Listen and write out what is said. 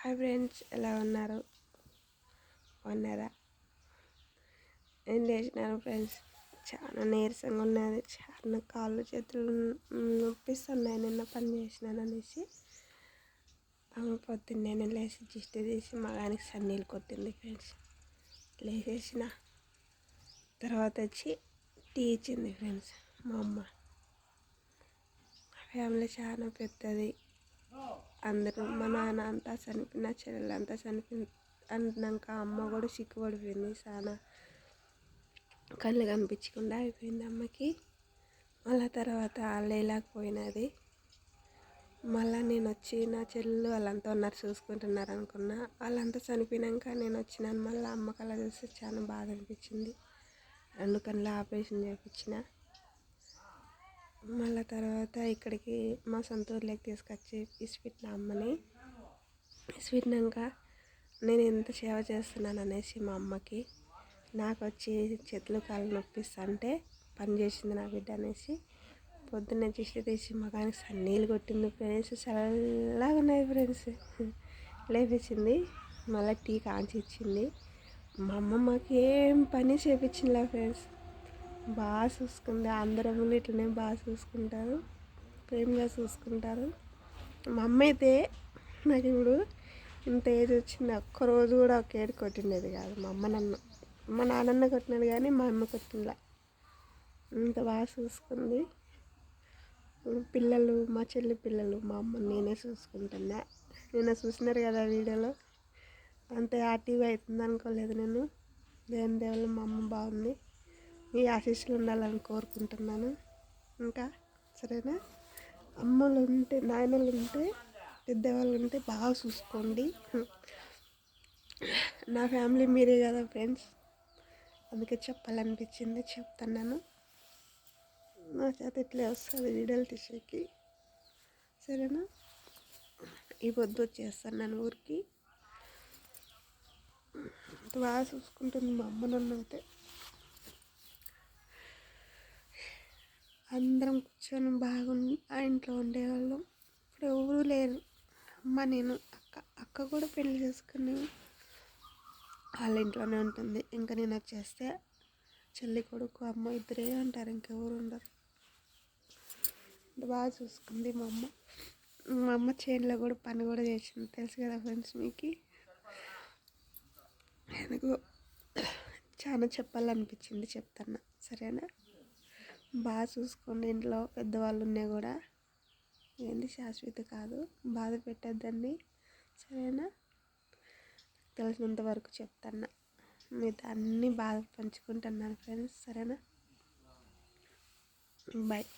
Hi friends, ఎలా ఉన్నారు? బాగున్నారా? ఏం చేసినారు ఫ్రెండ్స్? చాలా నీరసంగా ఉన్నది, చాలా కాళ్ళు చేతులు నొప్పిస్తున్నాయి. నిన్న పని చేసినాను అనేసి పొద్దున్నే లేచి దిష్టి తీసి మగానికి సన్నీళ్ళు కొట్టింది ఫ్రెండ్స్. లేచేసిన తర్వాత వచ్చి టీ ఇచ్చింది ఫ్రెండ్స్. మా అమ్మ ఫ్యామిలీ చాలా పెద్దది. అందరూ మా నాన్న అంతా చనిపోయిన, నా చెల్లెలు అంతా చనిపోయింది అన్నాక అమ్మ కూడా సిక్కుపడిపోయింది. చాలా కళ్ళు కనిపించకుండా అయిపోయింది అమ్మకి. మళ్ళీ తర్వాత లేలేకపోయినది. మళ్ళీ నేను వచ్చి నా చెల్లెలు వాళ్ళంతా ఉన్నారు, చూసుకుంటున్నారు అనుకున్నా. వాళ్ళంతా చనిపోయినాక నేను వచ్చినాను. మళ్ళీ అమ్మ కళ్ళ చూస్తే చాలా బాధ అనిపించింది. 2 కళ్ళు ఆపరేషన్ చేయించిన. మళ్ళీ తర్వాత ఇక్కడికి మా సొంత ఊర్లోకి తీసుకొచ్చి ఇసిపెట్టిన అమ్మని. ఇసిపెట్టినాక నేను ఎంత సేవ చేస్తున్నాను అనేసి మా అమ్మకి, నాకు వచ్చి చేతులు కాళ్ళు నొప్పిస్తుంటే పని చేసింది నా బిడ్డ అనేసి పొద్దున్నే దిష్టి తీసి మగానికి సన్నీళ్ళు కొట్టింది ఫ్రెండ్స్. చల్లగా ఉన్నాయి ఫ్రెండ్స్. లేపించింది, మళ్ళీ టీ కాంచి ఇచ్చింది. మా అమ్మమ్మకి ఏం పని చేయించిందిలే ఫ్రెండ్స్. బాగా చూసుకుంది. అందరం ఇట్లనే బాగా చూసుకుంటారు, ప్రేమగా చూసుకుంటారు. మా అమ్మ అయితే నాకు ఇప్పుడు ఇంత ఏజ్ వచ్చింది, ఒక్కరోజు కూడా ఒక ఏడు కొట్టిండేది కాదు. మా అమ్మ నన్ను, మా నాన్నన్న కొట్టినాడు కానీ మా అమ్మ కొట్టినలా. ఇంత బాగా చూసుకుంది. పిల్లలు, మా చెల్లి పిల్లలు మా అమ్మని నేనే చూసుకుంటున్నా. నిన్న చూసినారు కదా వీడియోలో. అంత యాక్టివ్గా అవుతుంది అనుకోలేదు నేను. దేవుళ్ళ మా అమ్మ బాగుంది. మీ ఆశీస్సులు ఉండాలని కోరుకుంటున్నాను. ఇంకా సరేనా? అమ్మలు ఉంటే, నాయనలు ఉంటే, పెద్దవాళ్ళు ఉంటే బాగా చూసుకోండి. నా ఫ్యామిలీ మీరే కదా ఫ్రెండ్స్, అందుకే చెప్పాలనిపించింది, చెప్తున్నాను. నా చేత ఇట్లే వస్తుంది వీడియోలు తీసేకి. సరేనా? ఈ పొద్దు వచ్చేస్తాను నేను ఊరికి. బాగా చూసుకుంటుంది మా అమ్మ నన్ను అయితే. అందరం కూర్చొని బాగుండి ఆ ఇంట్లో ఉండేవాళ్ళం. ఇప్పుడు ఎవరు లేరు. అమ్మ, నేను, అక్క కూడా పెళ్లి చేసుకుని వాళ్ళ ఇంట్లోనే ఉంటుంది. ఇంకా నేను వచ్చేస్తే చెల్లి కొడుకు అమ్మ ఇద్దరే ఉంటారు, ఇంకెవరు ఉండరు. బాగా చూసుకుంది మా అమ్మ. మా అమ్మ చేనులో కూడా పని కూడా చేసింది, తెలుసు కదా ఫ్రెండ్స్ మీకు. ఎందుకు చాలా చెప్పాలనిపించింది, చెప్తాను. సరేనా? బాగా చూసుకోండి. ఇంట్లో పెద్దవాళ్ళు ఉన్నాయి కూడా ఏంది శాశ్వత కాదు, బాధ పెట్టద్దండి. సరేనా? తెలిసినంత వరకు చెప్తాను. మీతో అన్నీ బాధ పంచుకుంటున్నాను ఫ్రెండ్స్. సరేనా? బాయ్.